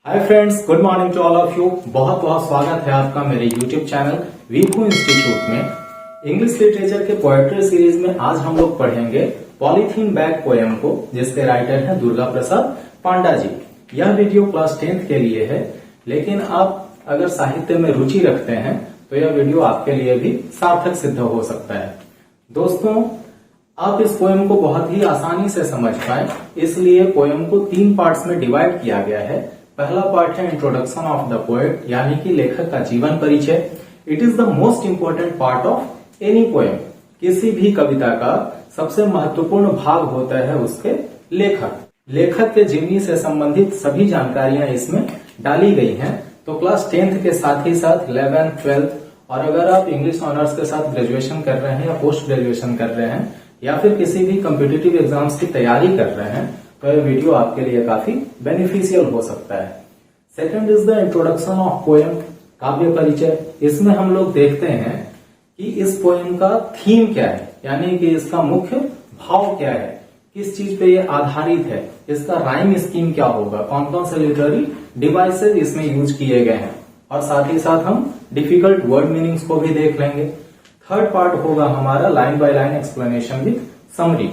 Hi friends, good morning to all of you. बहुत बहुत स्वागत है आपका मेरे यूट्यूब चैनल वीकू इंस्टीट्यूट में। इंग्लिश लिटरेचर के पोएट्री सीरीज में आज हम लोग पढ़ेंगे पॉलीथीन बैग पोएम को, जिसके राइटर हैं दुर्गा प्रसाद पांडा जी। यह वीडियो क्लास 10th के लिए है, लेकिन आप अगर साहित्य में रुचि रखते हैं तो यह वीडियो आपके लिए भी सार्थक सिद्ध हो सकता है। दोस्तों, आप इस पोएम को बहुत ही आसानी से समझ पाए, इसलिए पोएम को 3 पार्ट्स में डिवाइड किया गया है। पहला पार्ट है इंट्रोडक्शन ऑफ द पोएट, यानी कि लेखक का जीवन परिचय। It is the most important part of any poem. किसी भी कविता का सबसे महत्वपूर्ण भाग होता है उसके लेखक के जीवनी से संबंधित सभी जानकारियां इसमें डाली गई हैं। तो क्लास 10th के साथ ही साथ 11th, 12th और अगर आप इंग्लिश ऑनर्स के साथ ग्रेजुएशन कर रहे हैं या पोस्ट ग्रेजुएशन कर रहे हैं या फिर किसी भी कॉम्पिटिटिव एग्जाम्स की तैयारी कर रहे हैं तो यह वीडियो आपके लिए काफी बेनिफिशियल हो सकता है। Second is the introduction of poem, काव्य परिचय। इसमें हम लोग देखते हैं कि इस पोएम का थीम क्या है, यानी कि इसका मुख्य भाव क्या है, किस चीज पे ये आधारित है, इसका राइम स्कीम क्या होगा, कौन कौन से लिटरेरी डिवाइसेस इसमें यूज किए गए हैं, और साथ ही साथ हम डिफिकल्ट वर्ड मीनिंग्स को भी देख लेंगे। थर्ड पार्ट होगा हमारा line by line explanation with summary.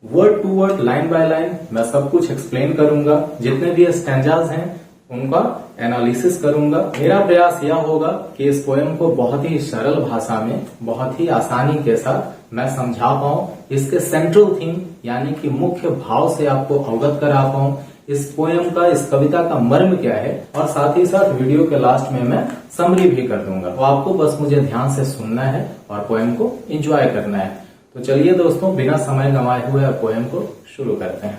Word to word, line by line मैं सब कुछ एक्सप्लेन करूंगा। जितने भी स्टैंजाज हैं उनका एनालिसिस करूंगा। मेरा प्रयास यह होगा कि इस पोएम को बहुत ही सरल भाषा में, बहुत ही आसानी के साथ मैं समझा पाऊं। इसके सेंट्रल थीम यानी कि मुख्य भाव से आपको अवगत करा पाऊं। इस पोएम का, इस कविता का मर्म क्या है, और साथ ही साथ वीडियो के लास्ट में मैं समरी भी कर दूंगा। तो आपको बस मुझे ध्यान से सुनना है और पोएम को एंजॉय करना है। तो चलिए दोस्तों, बिना समय गंवाए हुए पोएम को शुरू करते हैं।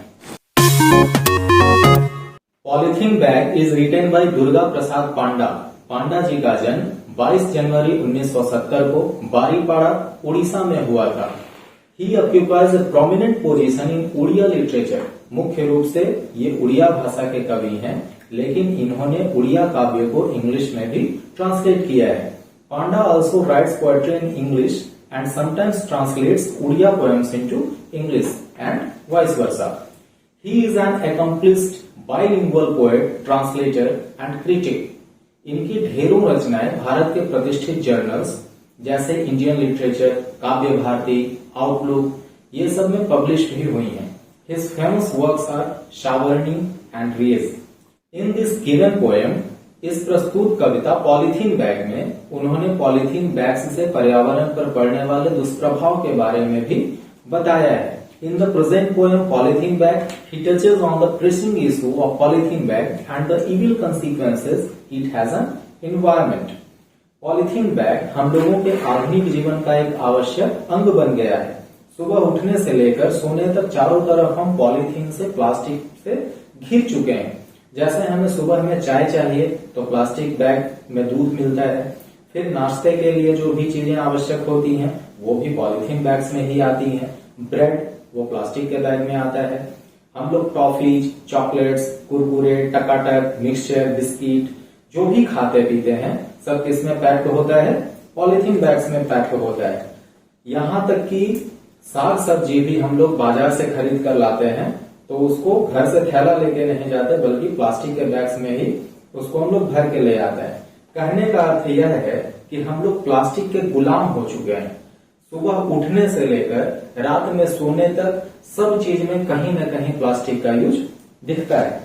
Polythene bag is written by Durga Prasad Panda. Panda ji का जन्म 22 जनवरी 1970 को बारीपाड़ा, उड़ीसा में हुआ था। He occupies a prominent position in Oriya literature. मुख्य रूप से ये उड़िया भाषा के कवि हैं, लेकिन इन्होंने उड़िया काव्य को इंग्लिश में भी ट्रांसलेट किया है। Panda also writes poetry in English and sometimes translates Odia poems into English and vice versa. He is an accomplished bilingual poet, translator and critic. इनकी ढेरों रचनाएं भारत के प्रतिष्ठित जर्नल्स जैसे इंडियन लिटरेचर, काव्य भारती, आउटलुक, ये सब में पब्लिश भी हुई हैं। His famous works are शावरणी and रेज। In this given poem, इस प्रस्तुत कविता पॉलीथीन बैग में उन्होंने पॉलीथीन बैग्स से पर्यावरण पर पड़ने वाले दुष्प्रभाव के बारे में भी बताया है। In the present poem polythene bag, he touches on the pressing issue of polythene bag and the evil consequences it has on environment. Polythene bag हम लोगों के आधुनिक जीवन का एक आवश्यक अंग बन गया है। सुबह उठने से लेकर सोने तक चारों तरफ हम पॉलीथीन से, प्लास्टिक से घिर चुके हैं। जैसे हमें सुबह में चाय चाहिए तो प्लास्टिक बैग में दूध मिलता है, फिर नाश्ते के लिए जो भी चीजें आवश्यक होती हैं वो भी पॉलीथीन बैग्स में ही आती हैं। ब्रेड वो प्लास्टिक के बैग में आता है। हम लोग टॉफीज, चॉकलेट्स, कुरकुरे, टकाटक, मिक्सचर, बिस्किट जो भी खाते पीते हैं सब किसमें पैक्ड होता है? पॉलीथीन बैग्स में पैक्ड होता है। यहाँ तक कि साग सब्जी भी हम लोग बाजार से खरीद कर लाते हैं तो उसको घर से थैला लेके नहीं जाते, बल्कि प्लास्टिक के बैग्स में ही उसको हम लोग भर के ले आते हैं। कहने का अर्थ यह है कि हम लोग प्लास्टिक के गुलाम हो चुके हैं। सुबह उठने से लेकर रात में सोने तक सब चीज में कहीं न कहीं प्लास्टिक का यूज दिखता है।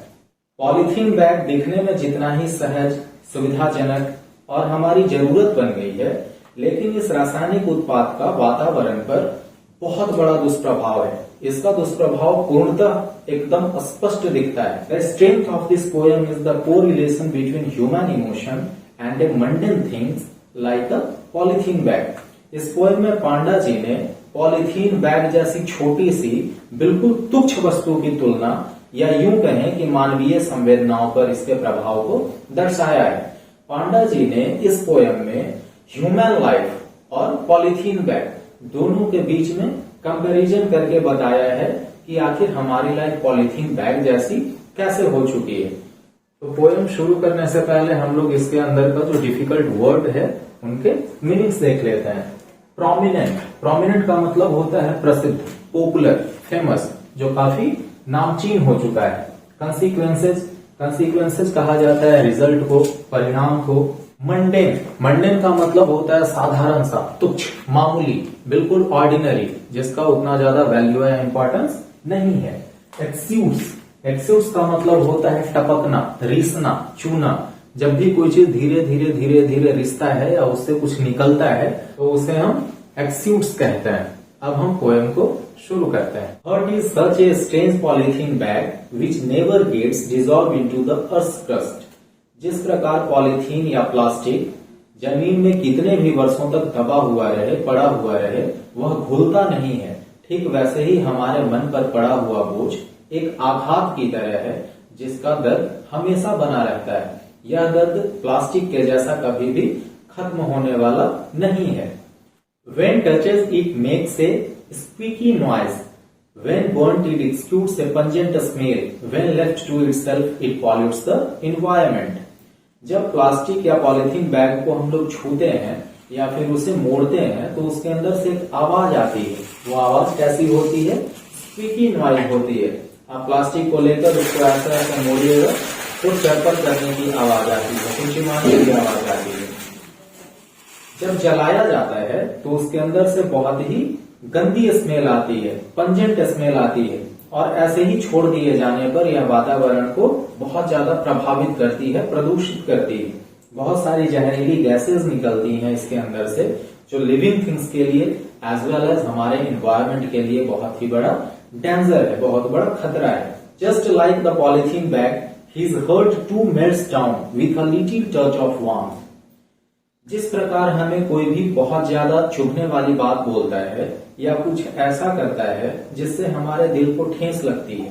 पॉलीथीन बैग दिखने में जितना ही सहज, सुविधाजनक और हमारी जरूरत बन गई है, लेकिन इस रासायनिक उत्पाद का वातावरण पर बहुत बड़ा दुष्प्रभाव है। इसका दुष्प्रभाव पूर्णतः एकदम स्पष्ट दिखता है। The strength of this poem is the correlation between human emotion and A mundane things like a polythene bag. इस पोएम में पांडा जी ने पॉलीथीन बैग जैसी छोटी सी बिल्कुल तुच्छ वस्तु की तुलना, या यूं कहें कि मानवीय संवेदनाओं पर इसके प्रभाव को दर्शाया है। पांडा जी ने इस पोएम में ह्यूमन लाइफ और पॉलीथीन बैग दोनों के बीच में कंपैरिजन करके बताया है कि आखिर हमारी लाइफ पॉलीथीन बैग जैसी कैसे हो चुकी है। तो पोएम शुरू करने से पहले हम लोग इसके अंदर का जो डिफिकल्ट वर्ड है उनके मीनिंग्स देख लेते हैं। प्रोमिनेंट, प्रोमिनेंट का मतलब होता है प्रसिद्ध, पॉपुलर, फेमस, जो काफी नामचीन हो चुका है। कंसिक्वेंसेज, कंसिक्वेंसेस कहा जाता है रिजल्ट को, परिणाम को। मंडेन, मंडेन का मतलब होता है साधारण सा, तुच्छ, मामूली, बिल्कुल ऑर्डिनरी, जिसका उतना ज्यादा वैल्यू या इंपॉर्टेंस नहीं है। एक्स्यूट्स, एक्स्यूट्स का मतलब होता है टपकना, रिसना, चूना। जब भी कोई चीज धीरे धीरे धीरे धीरे रिसता है या उससे कुछ निकलता है तो उसे हम एक्स्यूट्स कहते हैं। अब हम पोएम को शुरू करते हैं। What is such a strange polythene bag which never gets dissolve into the earth crust. जिस प्रकार पॉलीथीन या प्लास्टिक जमीन में कितने भी वर्षों तक दबा हुआ रहे, पड़ा हुआ रहे, वह घुलता नहीं है, ठीक वैसे ही हमारे मन पर पड़ा हुआ बोझ एक आघात की तरह है जिसका दर्द हमेशा बना रहता है। यह दर्द प्लास्टिक के जैसा कभी भी खत्म होने वाला नहीं है। When touches it makes a squeaky noise. When burnt it exudes a pungent smell. When left to itself it pollutes the environment. जब प्लास्टिक या पॉलिथीन बैग को हम लोग छूते हैं या फिर उसे मोड़ते हैं तो उसके अंदर से एक आवाज आती है। वो आवाज कैसी होती है? स्क्वीकी नॉइज होती है। आप प्लास्टिक को लेकर उसको ऐसा ऐसा मोड़िएगा तो चरपट करने की आवाज आती है, चिमचिमाने की आवाज आती है। जब जलाया जाता है तो उसके अंदर से बहुत ही गंदी स्मेल आती है, पंजेंट स्मेल आती है, और ऐसे ही छोड़ दिए जाने पर यह वातावरण को बहुत ज्यादा प्रभावित करती है, प्रदूषित करती है। बहुत सारी जहरीली गैसेस निकलती हैं इसके अंदर से, जो लिविंग थिंग्स के लिए एज वेल एज हमारे इन्वायरमेंट के लिए बहुत ही बड़ा डेंजर है, बहुत बड़ा खतरा है। Just like the polythene bag, his hurt too melts down with a little touch of warmth. जिस प्रकार हमें कोई भी बहुत ज्यादा चुभने वाली बात बोलता है या कुछ ऐसा करता है जिससे हमारे दिल को ठेस लगती है,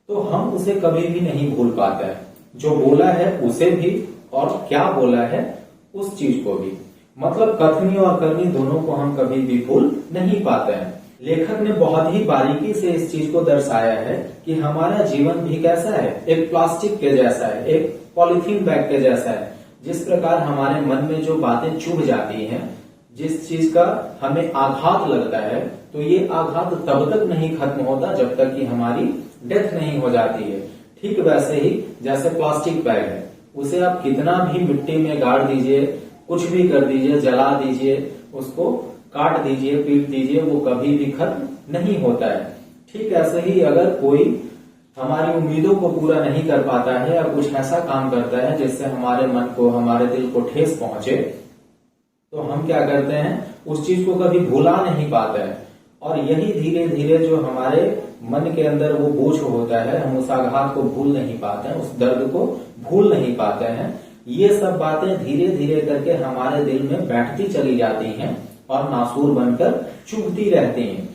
तो हम उसे कभी भी नहीं भूल पाते हैं। जो बोला है उसे भी और क्या बोला है उस चीज को भी, मतलब कथनी और करनी दोनों को हम कभी भी भूल नहीं पाते हैं। लेखक ने बहुत ही बारीकी से इस चीज को दर्शाया है कि हमारा जीवन भी कैसा है, एक प्लास्टिक के जैसा है, एक पॉलिथीन बैग के जैसा है। जिस प्रकार हमारे मन में जो बातें चुभ जाती हैं, जिस चीज का हमें आघात लगता है, तो ये आघात तब तक नहीं खत्म होता जब तक कि हमारी डेथ नहीं हो जाती है। ठीक वैसे ही जैसे प्लास्टिक बैग है, उसे आप कितना भी मिट्टी में गाड़ दीजिए, कुछ भी कर दीजिए, जला दीजिए, उसको काट दीजिए, पीट दीजिए, वो कभी भी खत्म नहीं होता है। ठीक ऐसे ही अगर कोई हमारी उम्मीदों को पूरा नहीं कर पाता है या कुछ ऐसा काम करता है जिससे हमारे मन को, हमारे दिल को ठेस पहुंचे, तो हम क्या करते हैं, उस चीज को कभी भुला नहीं पाते हैं। और यही धीरे धीरे जो हमारे मन के अंदर वो बोझ होता है, हम उस आघात को भूल नहीं पाते हैं, उस दर्द को भूल नहीं पाते हैं। ये सब बातें धीरे धीरे करके हमारे दिल में बैठती चली जाती हैं और नासूर बनकर चुभती रहती हैं।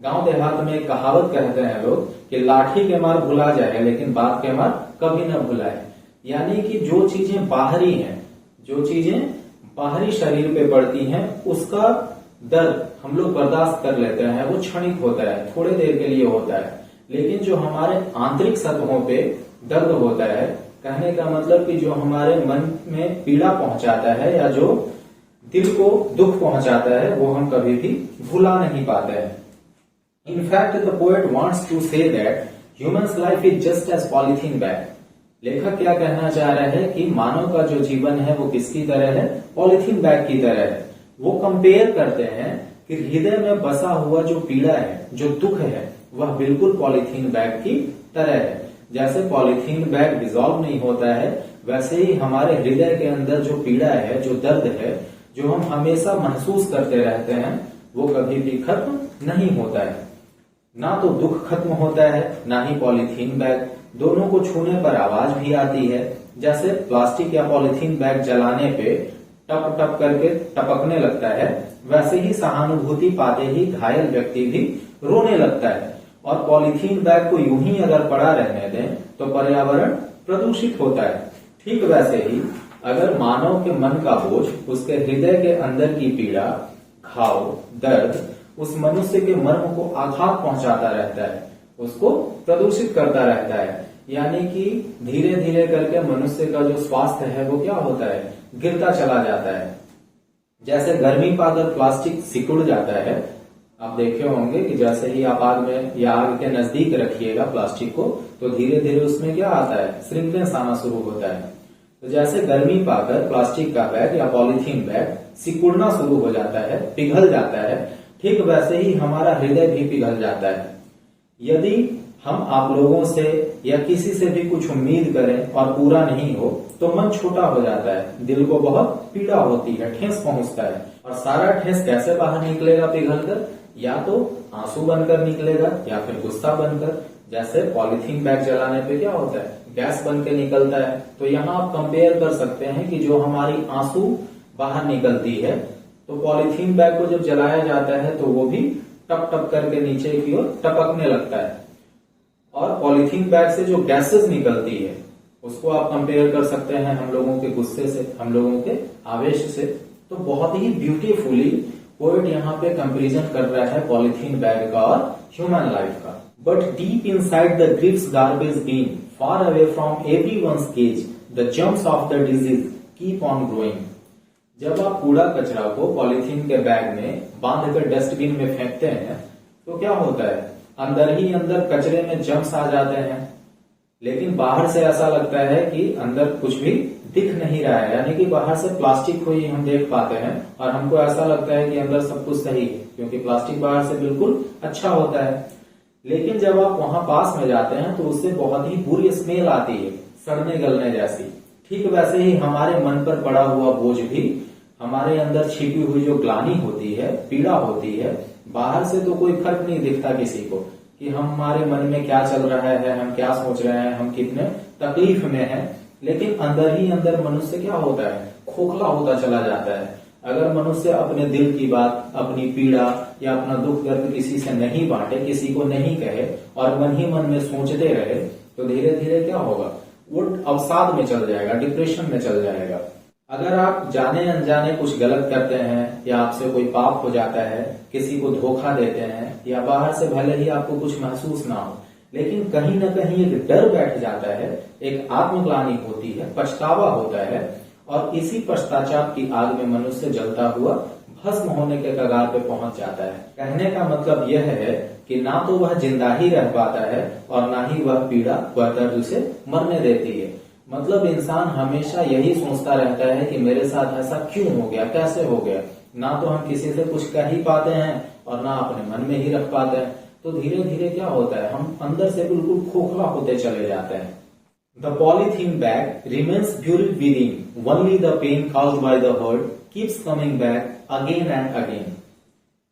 गांव देहात में कहावत कहते हैं लोग कि लाठी के मार भुला जाए लेकिन बात के मार कभी न भुलाए। यानी कि जो चीजें बाहरी हैं, जो चीजें बाहरी शरीर पे पड़ती हैं, उसका दर्द हम लोग बर्दाश्त कर लेते हैं, वो क्षणिक होता है, थोड़े देर के लिए होता है। लेकिन जो हमारे आंतरिक सतहों पे दर्द होता है, कहने का मतलब कि जो हमारे मन में पीड़ा पहुंचाता है या जो दिल को दुख पहुंचाता है, वो हम कभी भी भुला नहीं पाते हैं। In fact, the poet wants to say that human's life is just as polythene bag. लेखक क्या कहना चाह रहा है कि मानव का जो जीवन है वो किसकी तरह है, पॉलिथीन बैग की तरह है। वो कंपेयर करते हैं कि हृदय में बसा हुआ जो पीड़ा है, जो दुख है, वह बिल्कुल पॉलिथीन बैग की तरह है। जैसे पॉलिथीन बैग डिजॉल्व नहीं होता है, वैसे ही हमारे हृदय के अंदर जो पीड़ा है, जो दर्द है, जो हम हमेशा महसूस करते रहते हैं, वो कभी भी खत्म नहीं होता है। ना तो दुख खत्म होता है, ना ही पॉलिथीन बैग। दोनों को छूने पर आवाज भी आती है। जैसे प्लास्टिक या पॉलिथीन बैग जलाने पे टप टप करके टपकने लगता है, वैसे ही सहानुभूति पाते ही घायल व्यक्ति भी रोने लगता है। और पॉलिथीन बैग को यूं ही अगर पड़ा रहने दें तो पर्यावरण प्रदूषित होता है। ठीक वैसे ही अगर मानव के मन का बोझ, उसके हृदय के अंदर की पीड़ा, घाव, दर्द उस मनुष्य के मर्म को आघात पहुंचाता रहता है, उसको प्रदूषित करता रहता है। यानी कि धीरे धीरे करके मनुष्य का जो स्वास्थ्य है वो क्या होता है, गिरता चला जाता है। जैसे गर्मी पर अगर प्लास्टिक सिकुड़ जाता है आप देखे होंगे कि जैसे ही आप आग में या आग के नजदीक रखिएगा प्लास्टिक को, तो धीरे धीरे उसमें क्या आता है, श्रिंकनेस आना शुरू होता है। तो जैसे गर्मी पाकर प्लास्टिक का बैग या पॉलीथीन बैग सिकुड़ना शुरू हो जाता है, पिघल जाता है, ठीक वैसे ही हमारा हृदय भी पिघल जाता है। यदि हम आप लोगों से या किसी से भी कुछ उम्मीद करें और पूरा नहीं हो तो मन छोटा हो जाता है, दिल को बहुत पीड़ा होती है, ठेस पहुंचता है। और सारा ठेस कैसे बाहर निकलेगा पिघल कर, या तो आंसू बनकर निकलेगा या फिर गुस्सा बनकर। जैसे पॉलीथीन बैग जलाने पे क्या होता है, गैस बन के निकलता है। तो यहाँ आप कंपेयर कर सकते हैं कि जो हमारी आंसू बाहर निकलती है, तो पॉलीथीन बैग को जब जलाया जाता है तो वो भी टप टप करके नीचे की ओर टपकने लगता है। और पॉलीथीन बैग से जो गैसेस निकलती है उसको आप कंपेयर कर सकते हैं हम लोगों के गुस्से से, हम लोगों के आवेश से। तो बहुत ही ब्यूटीफुली पोएट यहाँ पे कंपेरिजन कर रहा है पॉलीथीन बैग का और ह्यूमन लाइफ का। But deep inside the grips garbage bin, far away from everyone's cage, the germs of the disease keep on growing. जब आप कूड़ा कचरा को पॉलीथीन के बैग में बांध कर डस्टबिन में फेंकते हैं तो क्या होता है, अंदर ही अंदर कचरे में जम्स आ जाते हैं, लेकिन बाहर से ऐसा लगता है कि अंदर कुछ भी दिख नहीं रहा है। यानी कि बाहर से प्लास्टिक को ही हम देख पाते हैं और हमको ऐसा लगता है कि अंदर सब कुछ सही है, क्योंकि प्लास्टिक बाहर से बिल्कुल अच्छा होता है। लेकिन जब आप वहां पास में जाते हैं तो उससे बहुत ही बुरी स्मेल आती है, सड़ने गलने जैसी। ठीक वैसे ही हमारे मन पर पड़ा हुआ बोझ भी, हमारे अंदर छिपी हुई जो ग्लानि होती है, पीड़ा होती है, बाहर से तो कोई फर्क नहीं दिखता किसी को कि हमारे मन में क्या चल रहा है, हम क्या सोच रहे हैं, हम कितने तकलीफ में हैं। लेकिन अंदर ही अंदर मनुष्य क्या होता है, खोखला होता चला जाता है। अगर मनुष्य अपने दिल की बात, अपनी पीड़ा या अपना दुख दर्द किसी से नहीं बांटे, किसी को नहीं कहे और मन ही मन में सोचते रहे, तो धीरे धीरे क्या होगा, वो अवसाद में चल जाएगा, डिप्रेशन में चल जाएगा। अगर आप जाने अनजाने कुछ गलत करते हैं या आपसे कोई पाप हो जाता है, किसी को धोखा देते हैं, या बाहर से भले ही आपको कुछ महसूस ना हो, लेकिन कहीं ना कहीं एक डर बैठ जाता है, एक आत्मग्लानि होती है, पछतावा होता है, और इसी पश्चाताप की आग में मनुष्य जलता हुआ भस्म होने के कगार पे पहुंच जाता है। कहने का मतलब यह है कि ना तो वह जिंदा ही रह पाता है और ना ही वह पीड़ा, वह दर्द उसे मरने देती है। मतलब इंसान हमेशा यही सोचता रहता है कि मेरे साथ ऐसा क्यों हो गया, कैसे हो गया। ना तो हम किसी से कुछ कह ही पाते हैं और ना अपने मन में ही रख पाते हैं। तो धीरे धीरे क्या होता है, हम अंदर से बिल्कुल खोखला होते चले जाते हैं। The polythene bag remains buried within. Only the pain caused by the hurt keeps coming back again and again.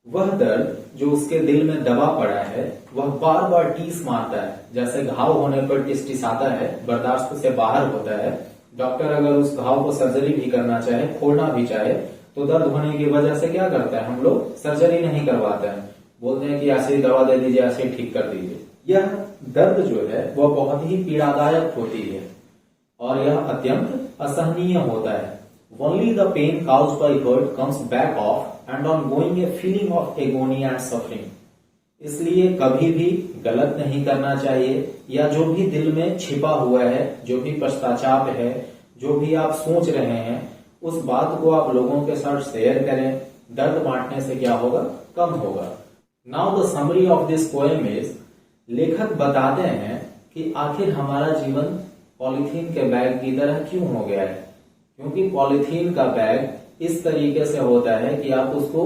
वह दर्द जो उसके दिल में दबा पड़ा है, वह बार बार टीस मारता है। जैसे घाव होने पर टिसटिसाता है, बर्दाश्त से बाहर होता है। डॉक्टर अगर उस घाव को सर्जरी भी करना चाहे, खोलना भी चाहे, तो दर्द होने की वजह से क्या करता है, हम लोग सर्जरी नहीं करवाते हैं, बोलते हैं कि ऐसे ही दवा दे दीजिए, ऐसे ही ठीक कर दीजिए। यह दर्द जो है वह बहुत ही पीड़ादायक होती है और यह अत्यंत असहनीय होता है। Only the pain caused by hurt comes back off and on going a feeling of agony and suffering. इसलिए कभी भी गलत नहीं करना चाहिए, या जो भी दिल में छिपा हुआ है, जो भी पश्चाताप है, जो भी आप सोच रहे हैं, उस बात को आप लोगों के साथ शेयर करें। दर्द बांटने से क्या होगा, कम होगा। Now the summary of this poem is, लेखक बताते हैं कि आखिर हमारा जीवन पॉलीथीन के बैग की तरह क्यों हो गया है। क्योंकि पॉलीथीन का बैग इस तरीके से होता है कि आप उसको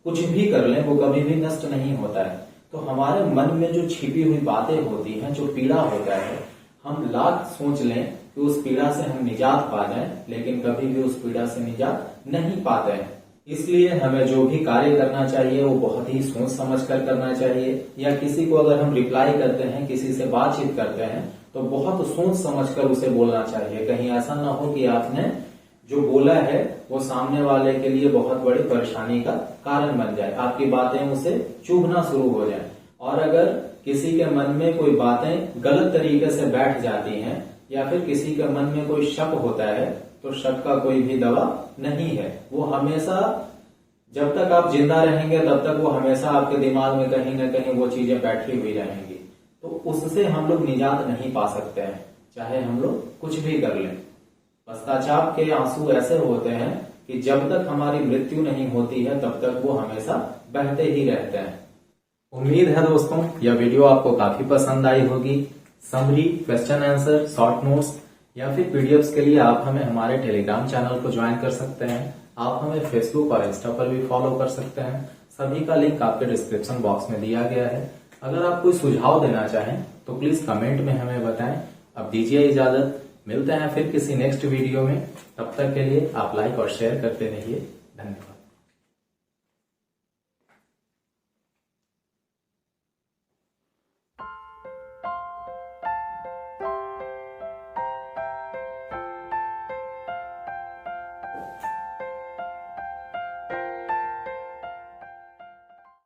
कुछ भी कर लें, वो कभी भी नष्ट नहीं होता है। तो हमारे मन में जो छिपी हुई बातें होती हैं, जो पीड़ा होता है, हम लाख सोच लें कि उस पीड़ा से हम निजात पा जाएं, लेकिन कभी भी उस पीड़ा से निजात नहीं पाते हैं। इसलिए हमें जो भी कार्य करना चाहिए वो बहुत ही सोच समझ कर करना चाहिए। या किसी को अगर हम रिप्लाई करते हैं, किसी से बातचीत करते हैं, तो बहुत सोच समझ कर उसे बोलना चाहिए। कहीं ऐसा ना हो कि आपने जो बोला है वो सामने वाले के लिए बहुत बड़ी परेशानी का कारण बन जाए, आपकी बातें उसे चुभना शुरू हो जाए। और अगर किसी के मन में कोई बातें गलत तरीके से बैठ जाती हैं या फिर किसी के मन में कोई शक होता है, तो शक का कोई भी दवा नहीं है। वो हमेशा, जब तक आप जिंदा रहेंगे तब तक वो हमेशा आपके दिमाग में कहीं ना कहीं वो चीजें बैठी हुई रहेंगी। तो उससे हम लोग निजात नहीं पा सकते हैं, चाहे हम लोग कुछ भी कर लें। पश्चाताप के आंसू ऐसे होते हैं कि जब तक हमारी मृत्यु नहीं होती है तब तक वो हमेशा बहते ही रहते हैं। उम्मीद है दोस्तों यह वीडियो आपको काफी पसंद आई होगी। Summary, question answer, short notes या फिर पीडीएफ्स के लिए आप हमें हमारे टेलीग्राम चैनल को ज्वाइन कर सकते हैं। आप हमें फेसबुक और इंस्टा पर भी फॉलो कर सकते हैं। सभी का लिंक आपके डिस्क्रिप्शन बॉक्स में दिया गया है। अगर आप कोई सुझाव देना चाहें तो प्लीज कमेंट में हमें बताएं। अब दीजिए इजाजत, मिलते हैं फिर किसी नेक्स्ट वीडियो में। तब तक के लिए आप लाइक और शेयर करते रहिए। धन्यवाद।